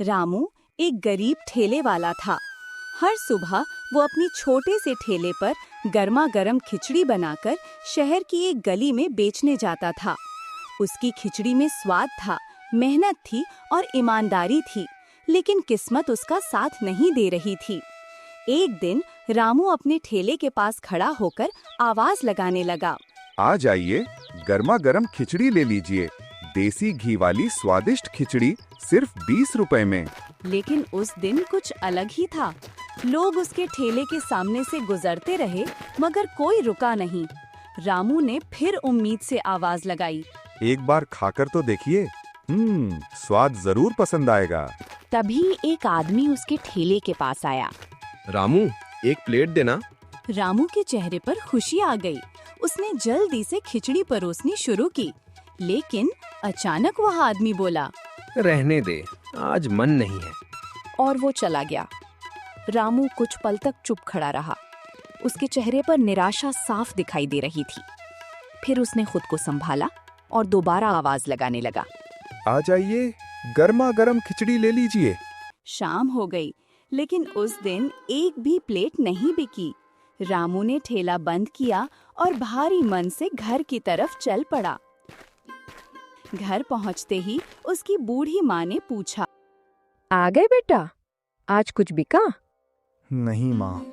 रामू एक गरीब ठेले वाला था। हर सुबह वो अपनी छोटे से ठेले पर गर्मा गर्म खिचड़ी बनाकर शहर की एक गली में बेचने जाता था। उसकी खिचड़ी में स्वाद था, मेहनत थी और ईमानदारी थी, लेकिन किस्मत उसका साथ नहीं दे रही थी। एक दिन रामू अपने ठेले के पास खड़ा होकर आवाज लगाने लगा, आ जाइए, गर्मा गर्म खिचड़ी ले लीजिए। देसी घी वाली स्वादिष्ट खिचड़ी सिर्फ 20 रुपए में। लेकिन उस दिन कुछ अलग ही था। लोग उसके ठेले के सामने से गुजरते रहे, मगर कोई रुका नहीं। रामू ने फिर उम्मीद से आवाज लगाई, एक बार खाकर तो देखिए, स्वाद जरूर पसंद आएगा। तभी एक आदमी उसके ठेले के पास आया। रामू, एक प्लेट देना। रामू के चेहरे पर खुशी आ गई। उसने जल्दी से खिचड़ी परोसनी शुरू की, लेकिन अचानक वह आदमी बोला, रहने दे, आज मन नहीं है। और वो चला गया। रामू कुछ पल तक चुप खड़ा रहा। उसके चेहरे पर निराशा साफ दिखाई दे रही थी। फिर उसने खुद को संभाला और दोबारा आवाज लगाने लगा, आ जाइए, गर्मा गर्म खिचड़ी ले लीजिए। शाम हो गई, लेकिन उस दिन एक भी प्लेट नहीं बिकी। रामू ने ठेला बंद किया और भारी मन से घर की तरफ चल पड़ा। घर पहुंचते ही उसकी बूढ़ी माँ ने पूछा, आ गए बेटा, आज कुछ बिका? नहीं माँ,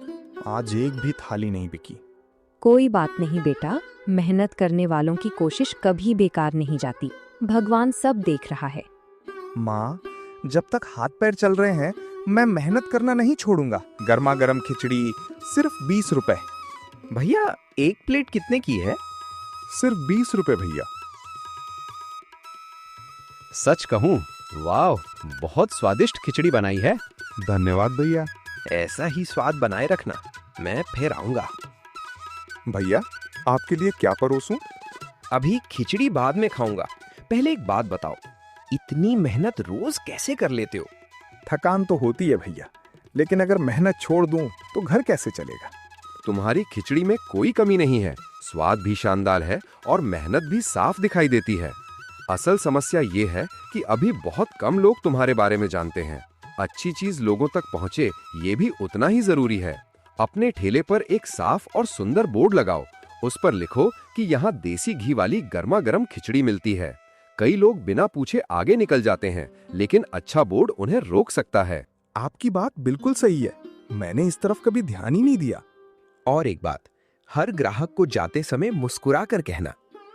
आज एक भी थाली नहीं बिकी। कोई बात नहीं बेटा, मेहनत करने वालों की कोशिश कभी बेकार नहीं जाती। भगवान सब देख रहा है। माँ, जब तक हाथ पैर चल रहे हैं मैं मेहनत करना नहीं छोड़ूंगा। गर्मा गर्म खिचड़ी सिर्फ 20 रुपए। भैया, एक प्लेट कितने की है? सिर्फ 20 रुपए भैया। सच कहूँ, वाह, बहुत स्वादिष्ट खिचड़ी बनाई है। धन्यवाद भैया। ऐसा ही स्वाद बनाए रखना, मैं फिर आऊंगा। भैया, आपके लिए क्या परोसूं? अभी खिचड़ी बाद में खाऊंगा, पहले एक बात बताओ, इतनी मेहनत रोज कैसे कर लेते हो? थकान तो होती है भैया, लेकिन अगर मेहनत छोड़ दूं तो घर कैसे चलेगा? तुम्हारी खिचड़ी में कोई कमी नहीं है, स्वाद भी शानदार है और मेहनत भी साफ दिखाई देती है। असल समस्या ये है कि अभी बहुत कम लोग तुम्हारे बारे में जानते हैं। अच्छी चीज लोगों तक पहुंचे, ये भी उतना ही जरूरी है। अपने ठेले पर एक साफ और सुंदर बोर्ड लगाओ। उस पर लिखो कि यहाँ देसी घी वाली गर्मा गर्म खिचड़ी मिलती है। कई लोग बिना पूछे आगे निकल जाते हैं, लेकिन अच्छा बोर्ड उन्हें रोक सकता है। आपकी बात बिल्कुल सही है, मैंने इस तरफ कभी ध्यान ही नहीं दिया। और एक बात, हर ग्राहक को जाते समय मुस्कुरा कर कहना,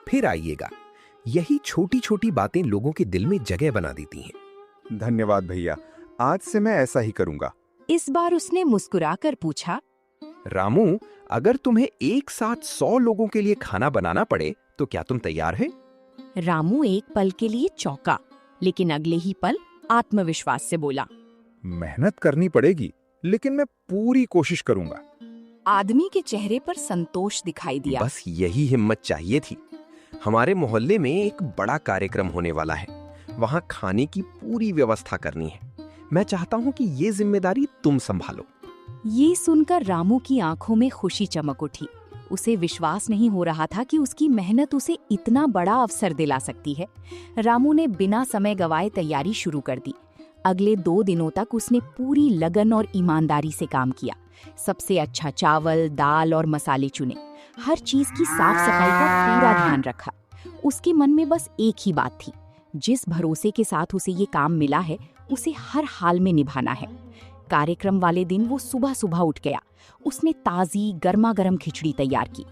फिर आइएगा। यही छोटी छोटी बातें लोगों के दिल में जगह बना देती हैं। धन्यवाद भैया, आज से मैं ऐसा ही करूंगा। इस बार उसने मुस्कुराकर पूछा, रामू, अगर तुम्हें एक साथ 100 लोगों के लिए खाना बनाना पड़े तो क्या तुम तैयार है? रामू एक पल के लिए चौंका, लेकिन अगले ही पल आत्मविश्वास से बोला, मेहनत करनी पड़ेगी, लेकिन मैं पूरी कोशिश करूंगा। आदमी के चेहरे पर संतोष दिखाई दिया। बस यही हिम्मत चाहिए थी। हमारे मोहल्ले में एक बड़ा कार्यक्रम होने वाला है, वहाँ खाने की पूरी व्यवस्था करनी है। मैं चाहता हूँ कि ये जिम्मेदारी तुम संभालो। ये सुनकर रामू की आंखों में खुशी चमक उठी। उसे विश्वास नहीं हो रहा था कि उसकी मेहनत उसे इतना बड़ा अवसर दिला सकती है। रामू ने बिना समय गवाए तैयारी शुरू कर दी। अगले 2 दिनों तक उसने पूरी लगन और ईमानदारी से काम किया। सबसे अच्छा चावल, दाल और मसाले चुने। हर चीज की साफ सफाई का पूरा ध्यान रखा। उसके मन में बस एक ही बात थी, जिस भरोसे के साथ उसे ये काम मिला है, उसे हर हाल में निभाना है। कार्यक्रम वाले दिन वो सुबह सुबह उठ गया। उसने ताजी गर्मा गर्म खिचड़ी तैयार की।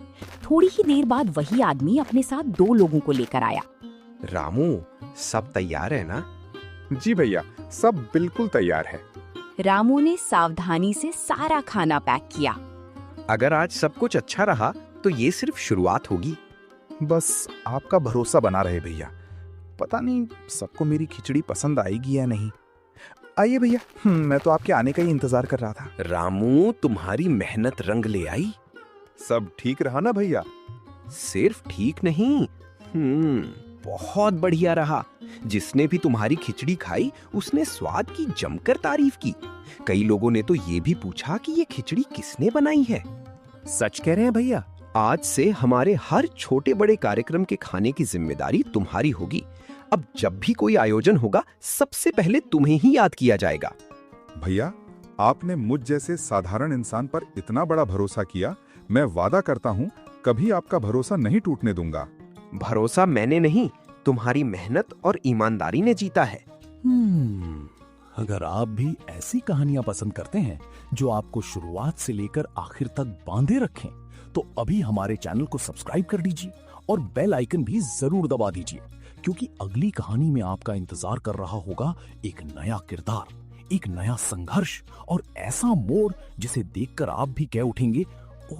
थोड़ी ही देर बाद वही आदमी अपने साथ 2 लोगों को लेकर आया। रामू, सब तैयार है ना? जी भैया, सब बिल्कुल तैयार है। रामू ने सावधानी से सारा खाना पैक किया। अगर आज सब कुछ अच्छा रहा तो ये सिर्फ शुरुआत होगी। बस आपका भरोसा बना रहे भैया। पता नहीं सबको मेरी खिचड़ी पसंद आएगी या नहीं। आइए भैया, मैं तो आपके आने का ही इंतजार कर रहा था। रामू, तुम्हारी मेहनत रंग ले आई। सब ठीक रहा ना भैया? सिर्फ ठीक नहीं, बहुत बढ़िया रहा। जिसने भी तुम्हारी खिचड़ी खाई उसने स्वाद की जमकर तारीफ की। कई लोगों ने तो ये भी पूछा कि ये खिचड़ी किसने बनाई है। सच कह रहे हैं भैया? आज से हमारे हर छोटे बड़े कार्यक्रम के खाने की जिम्मेदारी तुम्हारी होगी। अब जब भी कोई आयोजन होगा सबसे पहले तुम्हें ही याद किया जाएगा। भैया, आपने मुझ जैसे साधारण इंसान पर इतना बड़ा भरोसा किया। मैं वादा करता हूँ कभी आपका भरोसा नहीं टूटने दूंगा। भरोसा मैंने नहीं, तुम्हारी मेहनत और ईमानदारी ने जीता है। अगर आप भी ऐसी कहानियां पसंद करते हैं जो आपको शुरुआत से लेकर आखिर तक बांधे रखें, तो अभी हमारे चैनल को सब्सक्राइब कर दीजिए और बेल आइकन भी जरूर दबा दीजिए, क्योंकि अगली कहानी में आपका इंतजार कर रहा होगा एक नया किरदार, एक नया संघर्ष और ऐसा मोड़ जिसे देखकर आप भी कह उठेंगे, ओह